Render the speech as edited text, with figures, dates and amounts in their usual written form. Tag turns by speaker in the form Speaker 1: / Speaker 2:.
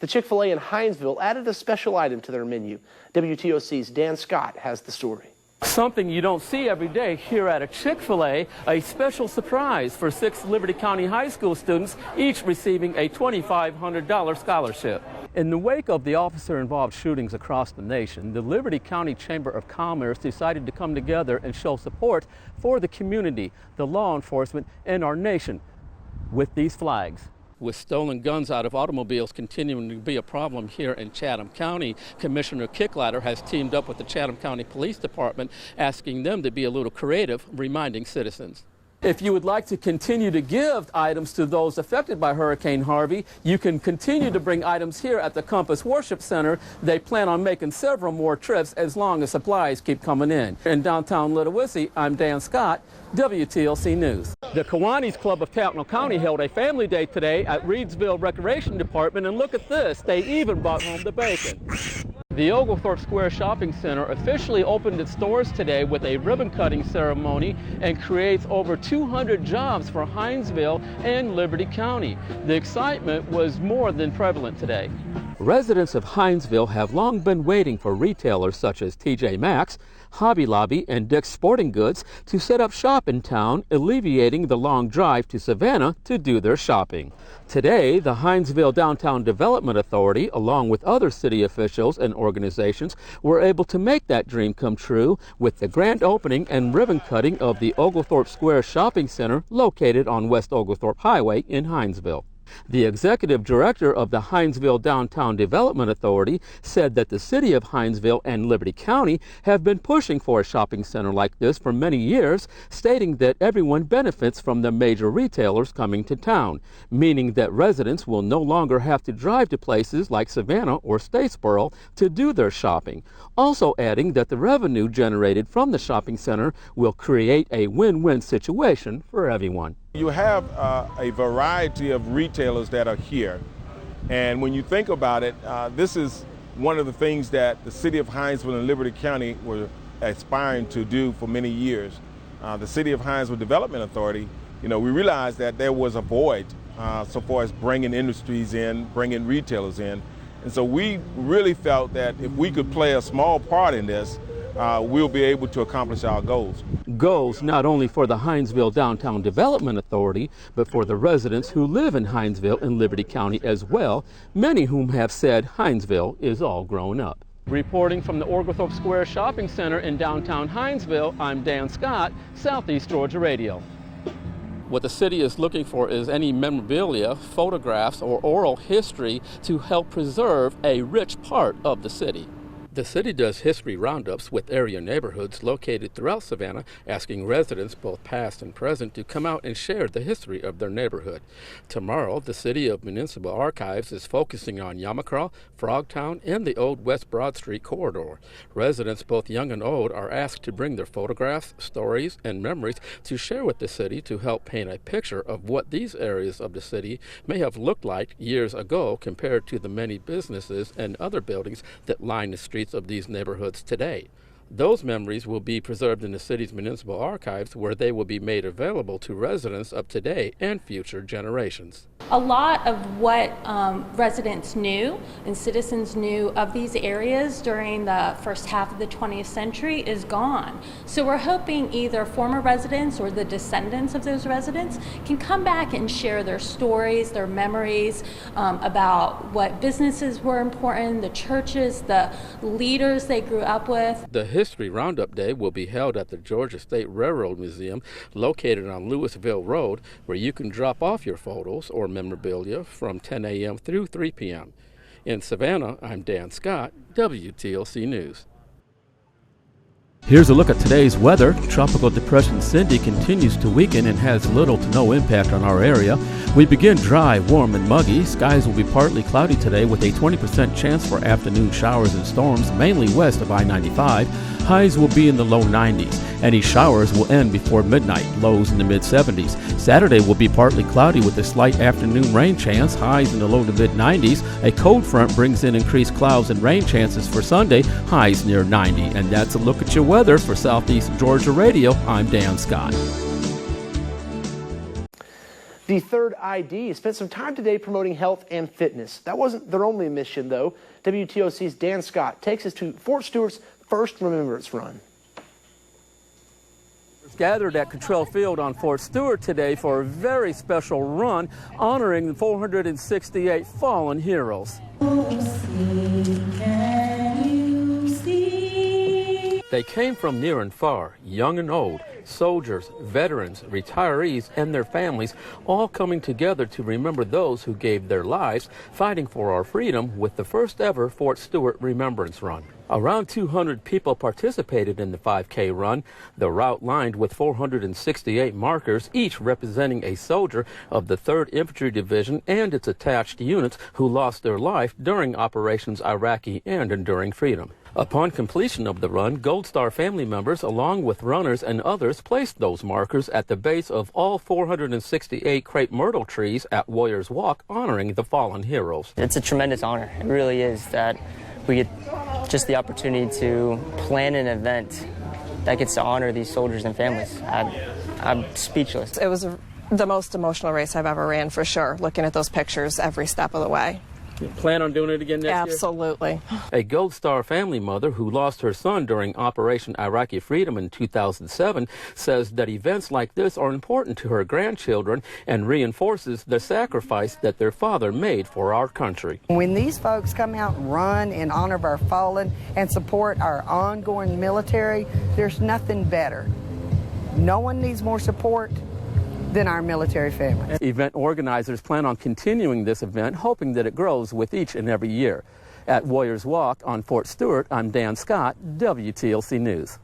Speaker 1: The Chick-fil-A in Hinesville added a special item to their menu. WTOC's Dan Scott has the story.
Speaker 2: Something you don't see every day here at a Chick-fil-A, a special surprise for 6 Liberty County High School students, each receiving a $2,500 scholarship. In the wake of the officer-involved shootings across the nation, the Liberty County Chamber of Commerce decided to come together and show support for the community, the law enforcement, and our nation with these flags. With stolen guns out of automobiles continuing to be a problem here in Chatham County, Commissioner Kickladder has teamed up with the Chatham County Police Department, asking them to be a little creative, reminding citizens. If you would like to continue to give items to those affected by Hurricane Harvey, you can continue to bring items here at the Compass Worship Center. They plan on making several more trips as long as supplies keep coming in. In downtown Little-Wissey, I'm Dan Scott, WTOC News. The Kiwanis Club of Tattnall County held a family day today at Reedsville Recreation Department, and look at this, they even brought home the bacon. The Oglethorpe Square Shopping Center officially opened its doors today with a ribbon-cutting ceremony and creates over 200 jobs for Hinesville and Liberty County. The excitement was more than prevalent today. Residents of Hinesville have long been waiting for retailers such as TJ Maxx, Hobby Lobby, and Dick's Sporting Goods to set up shop in town, alleviating the long drive to Savannah to do their shopping. Today, the Hinesville Downtown Development Authority, along with other city officials and organizations, were able to make that dream come true with the grand opening and ribbon cutting of the Oglethorpe Square Shopping Center located on West Oglethorpe Highway in Hinesville. The executive director of the Hinesville Downtown Development Authority said that the city of Hinesville and Liberty County have been pushing for a shopping center like this for many years, stating that everyone benefits from the major retailers coming to town, meaning that residents will no longer have to drive to places like Savannah or Statesboro to do their shopping. Also adding that the revenue generated from the shopping center will create a win-win situation for everyone.
Speaker 3: You have a variety of retailers that are here, and when you think about it, this is one of the things that the city of Hinesville and Liberty County were aspiring to do for many years. The city of Hinesville Development Authority, we realized that there was a void so far as bringing industries in, bringing retailers in, and so we really felt that if we could play a small part in this, we'll be able to accomplish our goals.
Speaker 2: Goals not only for the Hinesville Downtown Development Authority, but for the residents who live in Hinesville and Liberty County as well, many whom have said Hinesville is all grown up. Reporting from the Oglethorpe Square Shopping Center in downtown Hinesville, I'm Dan Scott, Southeast Georgia Radio. What the city is looking for is any memorabilia, photographs, or oral history to help preserve a rich part of the city. The city does history roundups with area neighborhoods located throughout Savannah, asking residents, both past and present, to come out and share the history of their neighborhood. Tomorrow, the City of Municipal Archives is focusing on Yamacraw, Frogtown, and the Old West Broad Street corridor. Residents, both young and old, are asked to bring their photographs, stories, and memories to share with the city to help paint a picture of what these areas of the city may have looked like years ago compared to the many businesses and other buildings that line the streets of these neighborhoods today. Those memories will be preserved in the city's municipal archives, where they will be made available to residents of today and future generations.
Speaker 4: A lot of what residents knew and citizens knew of these areas during the first half of the 20th century is gone. So we're hoping either former residents or the descendants of those residents can come back and share their stories, their memories about what businesses were important, the churches, the leaders they grew up with.
Speaker 2: The History Roundup Day will be held at the Georgia State Railroad Museum, located on Louisville Road, where you can drop off your photos or memorabilia from 10 a.m. through 3 p.m. In Savannah, I'm Dan Scott, WTOC News. Here's a look at today's weather. Tropical Depression Cindy continues to weaken and has little to no impact on our area. We begin dry, warm, and muggy. Skies will be partly cloudy today with a 20% chance for afternoon showers and storms, mainly west of I-95. Highs will be in the low 90s. Any showers will end before midnight, lows in the mid-70s. Saturday will be partly cloudy with a slight afternoon rain chance, highs in the low to mid-90s. A cold front brings in increased clouds and rain chances for Sunday, highs near 90. And that's a look at your weather. For Southeast Georgia Radio, I'm Dan Scott.
Speaker 1: The Third ID spent some time today promoting health and fitness. That wasn't their only mission, though. WTOC's Dan Scott takes us to Fort Stewart's first Remembrance Run.
Speaker 2: Gathered at Cottrell Field on Fort Stewart today for a very special run honoring the 468 fallen heroes. They came from near and far, young and old, soldiers, veterans, retirees, and their families, all coming together to remember those who gave their lives fighting for our freedom with the first ever Fort Stewart Remembrance Run. Around 200 people participated in the 5K run, the route lined with 468 markers, each representing a soldier of the 3rd Infantry Division and its attached units who lost their life during Operations Iraqi and Enduring Freedom. Upon completion of the run, Gold Star family members, along with runners and others, placed those markers at the base of all 468 crepe myrtle trees at Warriors Walk, honoring the fallen heroes.
Speaker 5: It's a tremendous honor. It really is that we get just the opportunity to plan an event that gets to honor these soldiers and families. I'm speechless.
Speaker 6: It was the most emotional race I've ever ran, for sure, looking at those pictures every step of the way.
Speaker 2: You plan on doing it again next year?
Speaker 6: Absolutely.
Speaker 2: A Gold Star family mother who lost her son during Operation Iraqi Freedom in 2007 says that events like this are important to her grandchildren and reinforces the sacrifice that their father made for our country.
Speaker 7: When these folks come out and run in honor of our fallen and support our ongoing military, there's nothing better. No one needs more support than our military family.
Speaker 2: Event organizers plan on continuing this event, hoping that it grows with each and every year. At Warriors Walk on Fort Stewart, I'm Dan Scott, WTOC News.